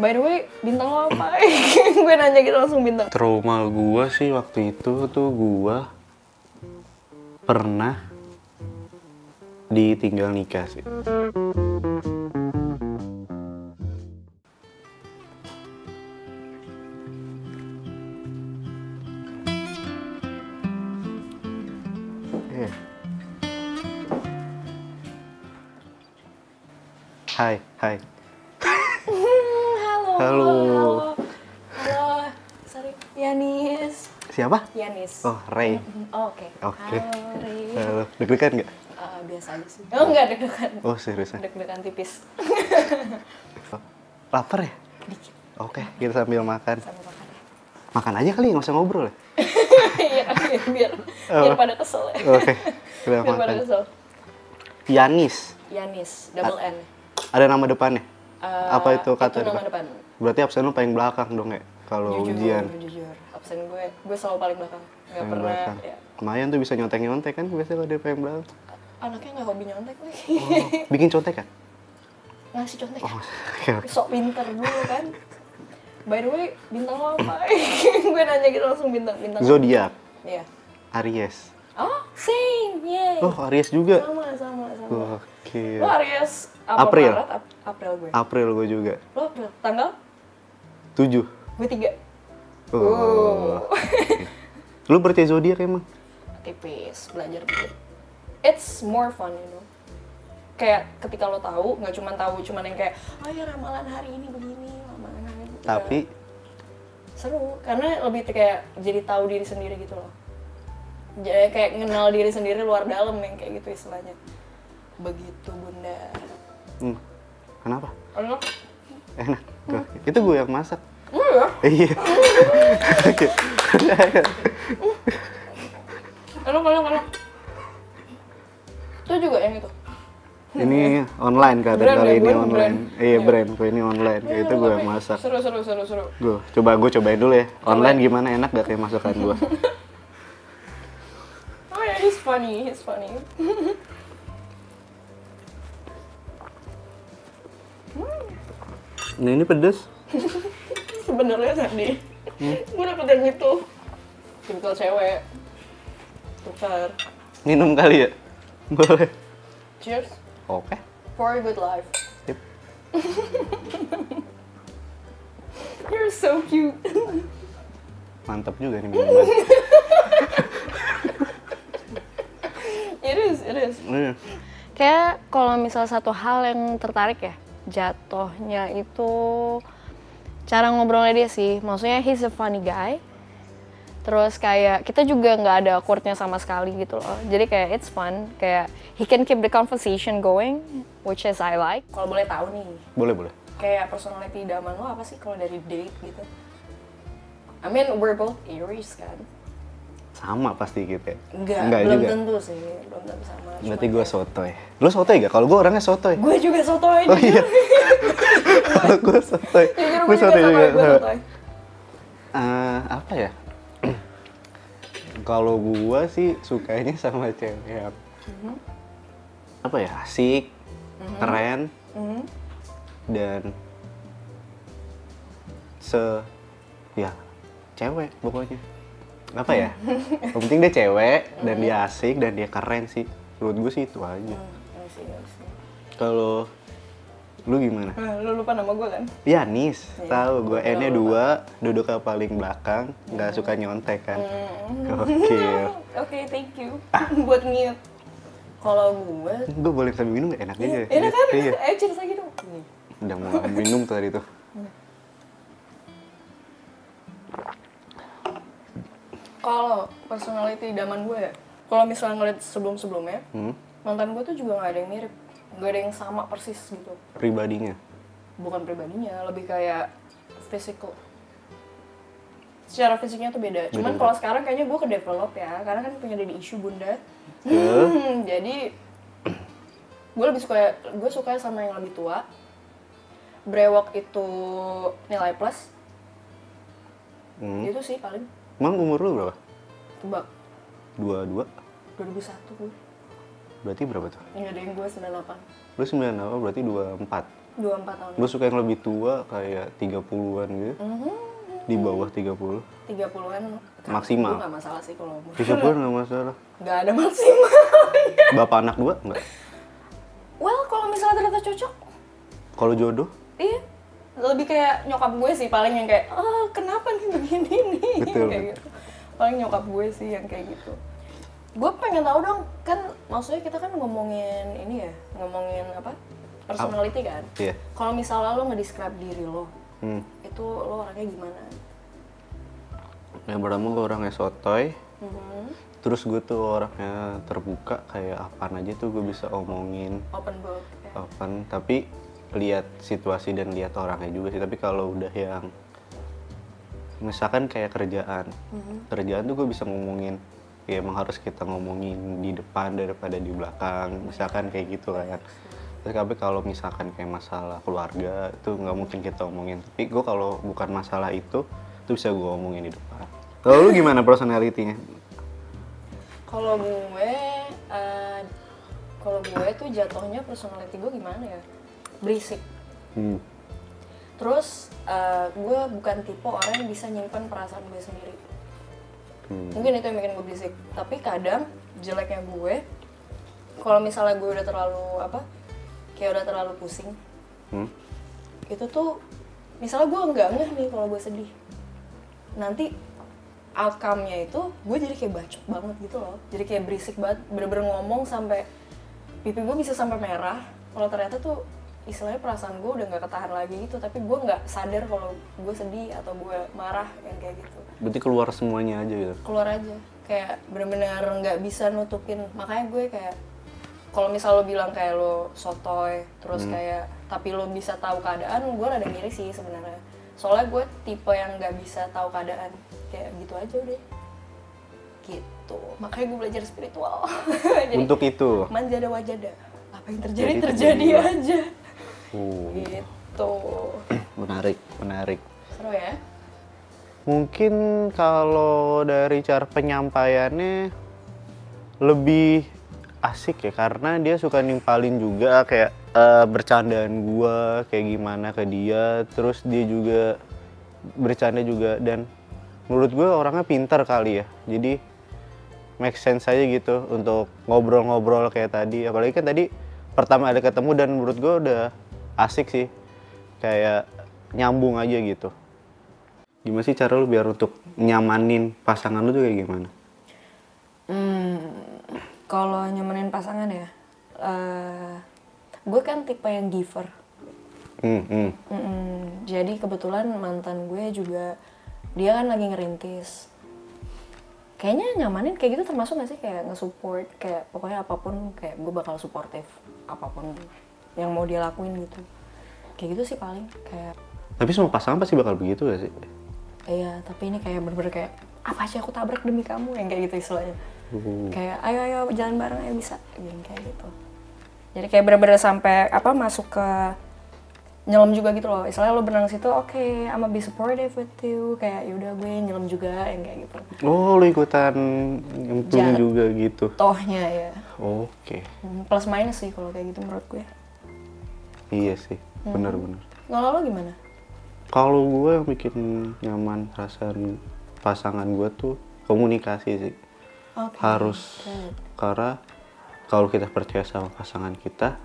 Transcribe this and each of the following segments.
By the way, bintang lo apa? Gue nanya gitu langsung bintang. Trauma gue sih waktu itu tuh gue pernah ditinggal nikah sih. Hai. Halo. Sorry, Yanis. Siapa? Yanis. Oh, Ray. Oh, oke. Halo, Ray. Halo. Deg-degan nggak? Biasa aja sih. Oh, enggak deg-degan. Oh, seriusan? Deg-degan tipis. Lapar ya? Dikit. Oke, kita sambil makan. Sambil makan ya. Makan aja kali, nggak usah ngobrol ya? Iya kan, biar pada kesel ya. Oke, kita Biar pada makan. kesel. Yanis. Yanis, double N. Ada nama depannya? Apa itu kata Itu nama depan. Berarti absen lu paling belakang dong ya? Kalau ujian. Jujur. Absen gue selalu paling belakang. Nggak Paling pernah, belakang. ya. Lumayan tuh bisa nyontek-nyontek kan biasanya kalau dia paling belakang. Anaknya nggak hobi nyontek nih. Oh, bikin contek kan? Ngasih contek. Oh, oke. Sok pinter dulu kan. By the way, bintang lo apa? Gue nanya gitu langsung bintang. Zodiak. Iya. Aries. Oh, same. Yay. Oh, Aries juga. Sama. Oke. Lo Aries apa April. Maret? April gue. April gue juga. Lo April. Tanggal? 7. Gue 3. Oh. Lu berarti zodiak emang? Tipis, belajar dikit. It's more fun, you know. Kayak ketika lo tahu, nggak cuma tahu cuman yang kayak, oh ya ramalan hari ini begini, ramalan hari ini. Tapi Seru, karena lebih kayak jadi tahu diri sendiri gitu loh. Jadi kayak kenal diri sendiri luar dalam yang kayak gitu istilahnya. Begitu Bunda. Kenapa? Enak. Enak. Tuh, itu gue yang masak. Ya? Iya. Enak. Itu juga yang itu. Ini online kata Brand kali ya, ini gue online. brand. Iya brand, gue ini online. Itu gue yang masak. Seru. Gue cobain dulu ya. Online gimana, enak gak kayak masakan gue? Oh ya, he's funny. Nah ini pedes. Sebenarnya tadi gue dapet yang itu. Tipikal cewek. Tukar. Minum kali ya? Boleh. Cheers. Oke. For a good life. Sip. You're so cute. Mantap juga nih minuman. It is. Iya. Kayak kalau misal satu hal yang tertarik ya, jatuhnya itu cara ngobrolnya dia sih. Maksudnya he's a funny guy. Terus kayak kita juga nggak ada awkwardnya sama sekali gitu loh. Jadi kayak it's fun. Kayak he can keep the conversation going, which is I like. Kalau boleh tahu nih, Boleh. kayak personality idaman lo apa sih kalau dari date gitu? I mean we're both Aries kan? Sama pasti gitu ya? Enggak belum juga. tentu sih, belum tentu sama. Berarti gue sotoy. Lu sotoy gak? Kalau gue orangnya sotoy. Gue juga sotoy. Oh iya. Kalau gue sotoy. Jujur Gue gue juga sotoy. Apa ya? Kalau gue sih sukanya sama cewek yang apa ya, asik, keren, dan ya cewek pokoknya. Apa ya? Yang penting dia cewek dan dia asik dan dia keren sih. Menurut gue sih itu aja. Kalau lu gimana? Lu lupa nama gue kan? Yanis, tahu gue N-nya 2, duduknya paling belakang, nggak suka nyontek kan. Gokil. Oke, thank you. Buat mute. Kalau gue boleh sambil minum nggak? Enak aja. enak kan? Iya. Cheers lagi dong. Udah mau minum tadi tuh. Kalau personality idaman gue ya, kalau misalnya ngeliat sebelum-sebelumnya, mantan gue tuh juga nggak ada yang mirip, nggak ada yang sama persis gitu. Pribadinya? Bukan pribadinya, lebih kayak physical. Secara fisiknya tuh beda. Cuman kalau sekarang kayaknya gue ke develop ya, karena kan punya daddy issue Bunda. Jadi gue suka sama yang lebih tua. Brewok itu nilai plus. Itu sih paling. Emang umur lu berapa? Tebak. 22? 2001 gue. Berarti berapa tuh? Nggak ada yang gue 98. Lu 98 berarti 24? 24 tahun. Gue suka yang lebih tua kayak 30-an gitu. Di bawah 30. 30-an Maksimal. Gue gak masalah sih kalau umur. 30-an nggak masalah. Gak ada maksimal. Bapak anak 2 enggak? Well, kalau misalnya ternyata cocok. Kalau jodoh? Iya. Lebih kayak nyokap gue sih paling yang kayak, kenapa nih begini nih? Betul. Kayak gitu. Paling nyokap gue sih yang kayak gitu. Gue pengen tahu dong, kan maksudnya kita kan ngomongin ini ya, ngomongin apa? Personality kan? Iya. Kalau misalnya lo nge-describe diri lo, itu lo orangnya gimana? Yang pertama gue orangnya sotoy. Terus gue tuh orangnya terbuka, kayak apaan aja tuh gue bisa omongin. Open book. Ya. Open, tapi lihat situasi dan lihat orangnya juga sih. Tapi kalau udah yang misalkan kayak kerjaan, kerjaan tuh gue bisa ngomongin. Ya emang harus kita ngomongin di depan daripada di belakang, misalkan kayak gitu kan. Terus tapi kalau misalkan kayak masalah keluarga itu nggak mungkin kita omongin. Tapi gue kalau bukan masalah itu bisa gue omongin di depan. Kalau lu gimana personality-nya? Kalau gue tuh jatuhnya personality gue gimana ya? Berisik. Terus gue bukan tipe orang yang bisa nyimpan perasaan gue sendiri. Mungkin itu yang bikin gue berisik. Tapi kadang jeleknya gue, kalau misalnya gue udah terlalu pusing, itu tuh misalnya gue nggak ngeh nih kalau gue sedih. Nanti outcome-nya itu gue jadi kayak bacot banget gitu loh. Jadi kayak berisik banget, bener-bener ngomong sampai pipi gue bisa sampai merah. Kalau ternyata tuh istilahnya perasaan gue udah nggak ketahan lagi gitu, tapi gue nggak sadar kalau gue sedih atau gue marah yang kayak gitu. Berarti keluar semuanya aja gitu? Keluar aja, kayak bener-bener nggak bisa nutupin. Makanya gue kayak kalau misal lo bilang kayak lo sotoy, terus kayak tapi lo bisa tahu keadaan, gue rada ngiri sih sebenarnya. Soalnya gue tipe yang nggak bisa tahu keadaan, kayak gitu aja udah. Gitu, makanya gue belajar spiritual. Jadi, untuk itu? manjada wajada, apa yang terjadi aja. Gitu. Menarik. Seru ya? Mungkin kalau dari cara penyampaiannya lebih asik ya, karena dia suka nimpalin juga kayak bercandaan gua kayak gimana ke dia, terus dia juga bercanda juga, dan menurut gua orangnya pintar kali ya, jadi make sense aja gitu untuk ngobrol-ngobrol kayak tadi. Apalagi kan tadi pertama ada ketemu dan menurut gua udah asik sih, kayak nyambung aja gitu. Gimana sih cara lu biar untuk nyamanin pasangan lu tuh kayak gimana? Kalau nyamanin pasangan ya, gue kan tipe yang giver. Jadi kebetulan mantan gue juga, dia kan lagi ngerintis. Kayaknya nyamanin kayak gitu termasuk gak sih kayak nge-support, kayak pokoknya apapun kayak gue bakal suportif apapun yang mau dia lakuin gitu. Kayak gitu sih paling kayak. Tapi semua pasangan pasti bakal begitu gak sih? Iya, tapi ini kayak bener-bener kayak apa sih aku tabrak demi kamu, yang kayak gitu istilahnya. Kayak ayo jalan bareng, ayo bisa, yang kayak gitu. Jadi kayak bener-bener sampai masuk ke nyelam juga gitu loh. Istilahnya lo berenang situ, oke, I'ma be supportive with you, kayak yaudah gue nyelam juga, yang kayak gitu. Oh, lo ikutan nyemplung juga gitu? Tohnya ya. Oke. Plus minus sih kalau kayak gitu menurut gue. Iya sih, benar-benar. Kalau lo gimana? Kalau gue yang bikin nyaman perasaan pasangan gue tuh komunikasi sih. Harus, karena kalau kita percaya sama pasangan kita,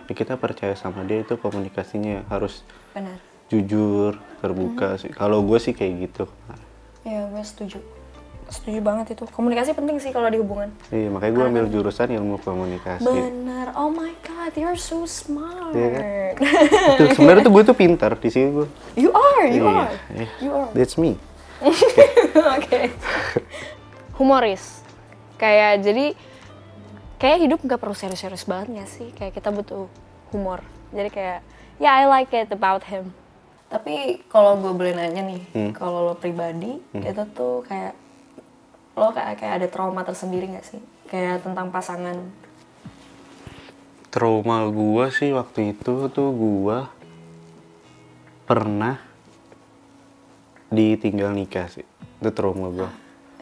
ya kita percaya sama dia, itu komunikasinya harus benar, jujur, terbuka sih. Kalau gue sih kayak gitu. Iya, gue setuju banget itu. Komunikasi penting sih kalau di hubungan. Iya, makanya gue ambil jurusan ilmu komunikasi. Bener, oh my god, you're so smart. Iya kan? Itu sebenarnya tuh gue tuh pintar di sini gue. You are. That's me. Oke. Humoris. Jadi kayak hidup nggak perlu serius-serius banget gak sih? Kayak kita butuh humor. Jadi kayak, I like it about him. Tapi kalau gue boleh nanya nih, kalau lo pribadi, itu tuh kayak lo kayak ada trauma tersendiri gak sih? Kayak tentang pasangan. Trauma gue sih waktu itu tuh gue pernah ditinggal nikah sih. Itu trauma gue.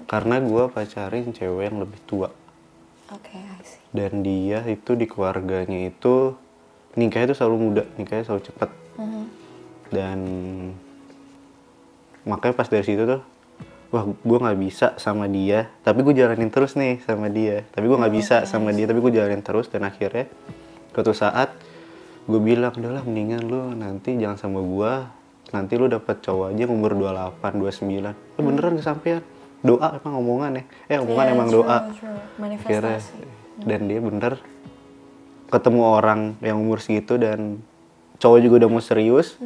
Karena gue pacarin cewek yang lebih tua. Oke, I see. Dan dia itu di keluarganya itu nikahnya tuh selalu muda, nikahnya selalu cepet. Dan makanya pas dari situ tuh, wah gue nggak bisa sama dia, tapi gue jalanin terus nih sama dia. Tapi gue nggak bisa sama dia, tapi gue jalanin terus. Dan akhirnya suatu saat gue bilang, udahlah mendingan lu nanti jangan sama gue, nanti lu dapet cowok aja umur 28, 29. Beneran kesampean. Doa emang omongan ya, omongan emang doa. Akhirnya, dan dia bener ketemu orang yang umur segitu dan cowok juga udah mau serius,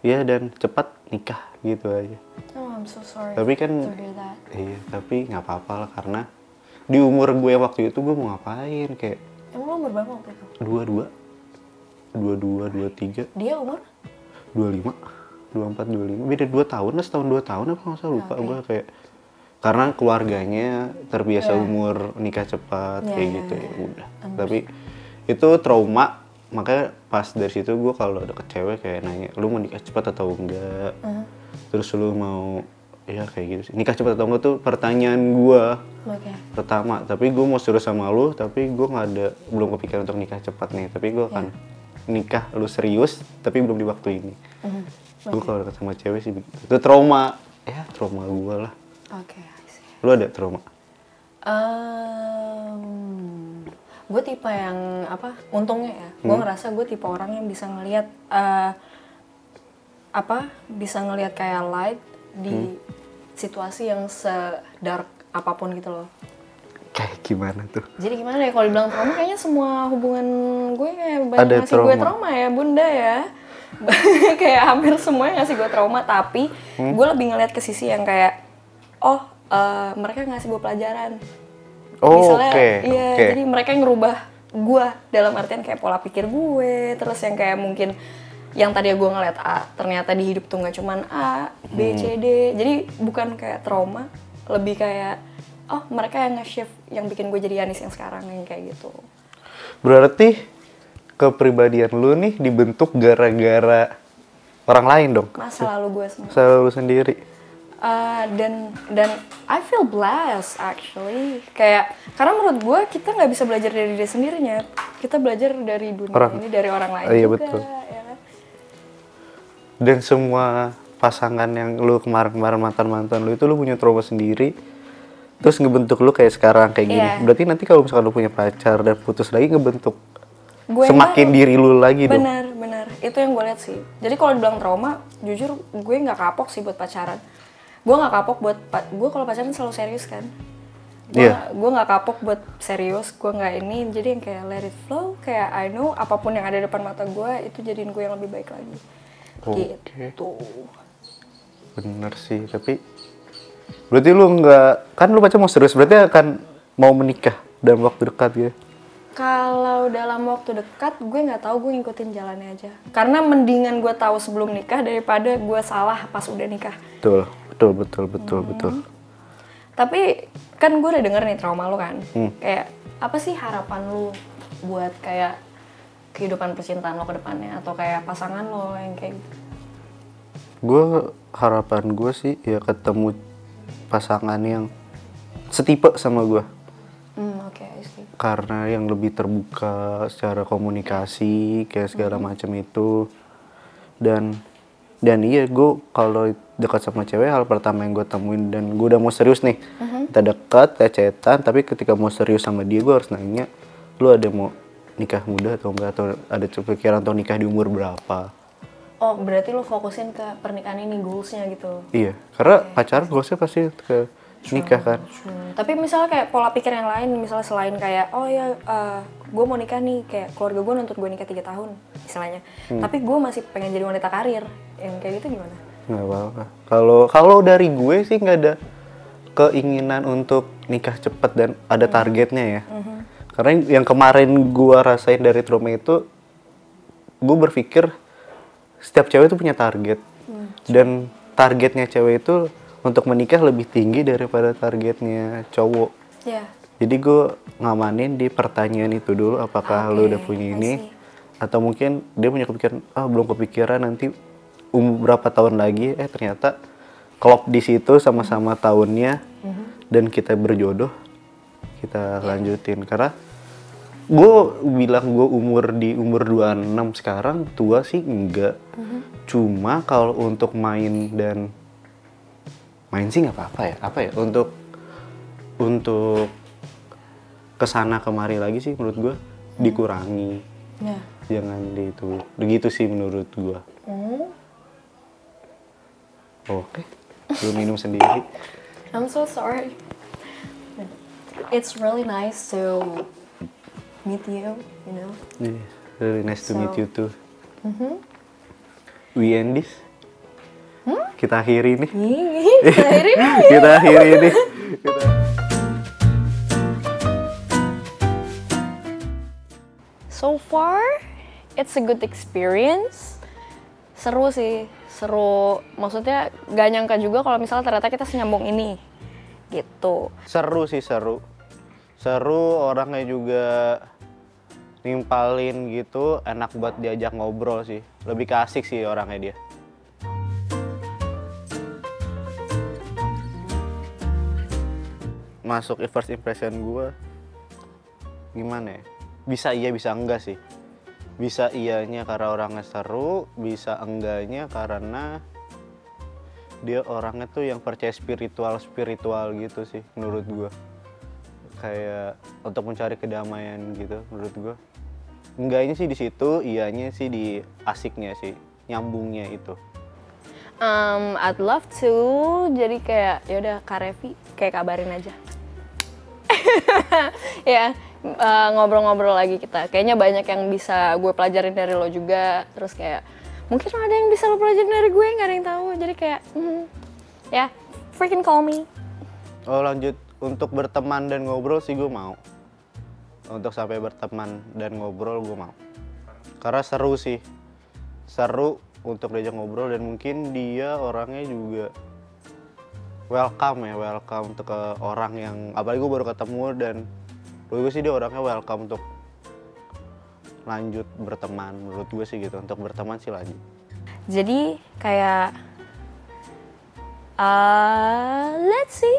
ya dan cepat nikah gitu aja. Oh, I'm so sorry. Tapi kan, to hear that. iya tapi nggak apa-apa lah karena di umur gue waktu itu gue mau ngapain kayak. Emang lo umur berapa waktu itu? 22, 23. Dia umur? 25, 24, 25. Beda 2 tahun lah, setahun 2 tahun apa nggak usah lupa gue kayak. Karena keluarganya terbiasa umur nikah cepat kayak gitu ya udah. Tapi itu trauma, makanya pas dari situ gue kalau deket cewek kayak nanya, lu mau nikah cepat atau enggak? Terus lu mau, ya kayak gitu sih. Nikah cepat atau enggak tuh pertanyaan gue pertama. Tapi gue mau serius sama lu, tapi gue belum kepikiran untuk nikah cepat nih. Tapi gue akan nikah lu serius, tapi belum di waktu ini. Gue kalau deket sama cewek sih begitu. Itu trauma, trauma gue lah. Oke, I see. Lu ada trauma? Gue tipe yang untungnya ya, gue ngerasa gue tipe orang yang bisa ngelihat bisa ngelihat kayak light di situasi yang sedark apapun gitu loh. Kayak gimana tuh? Jadi gimana ya, kalau dibilang trauma kayaknya semua hubungan gue kayak banyak Ada ngasih gue trauma ya bunda ya. Kayak hampir semuanya ngasih gue trauma, tapi gue lebih ngelihat ke sisi yang kayak mereka ngasih gue pelajaran. Misalnya, jadi mereka yang ngerubah gue dalam artian kayak pola pikir gue, terus yang kayak mungkin yang tadi gue ngeliat A, ternyata di hidup tuh nggak cuman A, B, C, D. Jadi bukan kayak trauma, lebih kayak mereka yang nge-shift, yang bikin gue jadi Anis yang sekarang yang kayak gitu. Berarti kepribadian lu nih dibentuk gara-gara orang lain dong? Masa lalu gue sendiri. Masa lalu sendiri. Dan I feel blessed actually, kayak karena menurut gue kita nggak bisa belajar dari diri sendirinya, kita belajar dari dunia ini dari orang lain iya, juga. Betul. Ya kan? Dan semua pasangan yang lu kemarin mantan lu itu lu punya trauma sendiri, terus ngebentuk lu kayak sekarang kayak gini. Berarti nanti kalau misalkan lu punya pacar dan putus lagi ngebentuk gue semakin diri lu lagi dong. Benar itu yang gue lihat sih. Jadi kalau dibilang trauma, jujur gue nggak kapok sih buat pacaran. Gue nggak kapok gue kalau pacaran selalu serius kan. Gue nggak kapok buat serius, gue nggak ini. Jadi yang kayak let it flow, kayak I know apapun yang ada depan mata gue itu jadiin gue yang lebih baik lagi. Gitu. Bener sih, tapi berarti lu nggak, kan lu pacaran mau serius, berarti akan mau menikah dalam waktu dekat gitu? Kalau dalam waktu dekat, gue nggak tahu, gue ngikutin jalannya aja. Karena mendingan gue tahu sebelum nikah daripada gue salah pas udah nikah. Betul. Tapi kan gue udah denger nih trauma lu kan. Kayak apa sih harapan lu buat kayak kehidupan percintaan lo ke depannya, atau kayak pasangan lo yang kayak gitu? Gue harapan gue sih ya ketemu pasangan yang setipe sama gue. I see. Karena yang lebih terbuka secara komunikasi kayak segala macam itu. Dan iya, gue kalau dekat sama cewek, hal pertama yang gue temuin, dan gue udah mau serius nih, kita dekat, kita chatan, tapi ketika mau serius sama dia, gue harus nanya, lu ada mau nikah muda atau enggak, atau ada pikiran untuk nikah di umur berapa? Oh, berarti lu fokusin ke pernikahan ini, goals-nya gitu? Iya, karena pacaran goals-nya pasti ke nikah kan. Tapi misalnya kayak pola pikir yang lain, misalnya selain kayak gue mau nikah nih, kayak keluarga gue nuntut gue nikah 3 tahun misalnya, tapi gue masih pengen jadi wanita karir, yang kayak gitu gimana? Nggak apa-apa. Kalau dari gue sih nggak ada keinginan untuk nikah cepat dan ada targetnya ya. Karena yang kemarin gue rasain dari trauma itu, gue berpikir setiap cewek itu punya target, dan targetnya cewek itu untuk menikah lebih tinggi daripada targetnya cowok. Jadi gue ngamanin di pertanyaan itu dulu, apakah lu udah punya ini, atau mungkin dia punya kepikiran, belum kepikiran nanti berapa tahun lagi, ternyata klop di situ sama-sama tahunnya, dan kita berjodoh, kita lanjutin. Karena gue bilang gue umur 26 sekarang tua sih enggak. Cuma kalau untuk main sih nggak apa-apa ya. Apa ya? Untuk kesana kemari lagi sih menurut gue dikurangi. Ya. Jangan begitu sih menurut gue. Oke, gue minum sendiri. I'm so sorry. It's really nice to meet you, you know. Yeah, really nice to meet So- you too. We end this. Kita akhiri nih. Akhirnya Kita akhiri nih. so far, it's a good experience. Seru sih, seru. Maksudnya gak nyangka juga kalau misalnya ternyata kita senyambung ini, gitu. Seru sih, seru. Seru, orangnya juga nimpalin gitu, enak buat diajak ngobrol sih. Lebih ke asik sih orangnya dia. Masuk first impression gue, gimana ya? Bisa iya, bisa enggak sih. Bisa iyanya karena orangnya seru, bisa enggaknya karena dia orangnya tuh yang percaya spiritual gitu sih menurut gue. Kayak untuk mencari kedamaian gitu menurut gue. Enggaknya sih di situ, iyanya sih di asiknya sih, nyambungnya itu. I'd love to. Jadi kayak yaudah Kak Revi kayak kabarin aja. Ya, ngobrol-ngobrol lagi kita. Kayaknya banyak yang bisa gue pelajarin dari lo juga. Terus kayak mungkin ada yang bisa lo pelajarin dari gue, nggak ada yang tahu. Jadi kayak ya, freaking call me. Oh lanjut, untuk berteman dan ngobrol sih gue mau. Untuk sampai berteman dan ngobrol gue mau. Karena seru sih. Seru untuk diajak ngobrol dan mungkin dia orangnya juga welcome untuk ke orang yang apalagi gue baru ketemu dan menurut gue sih dia orangnya welcome untuk lanjut berteman. Menurut gue sih gitu, untuk berteman sih lanjut. Jadi kayak let's see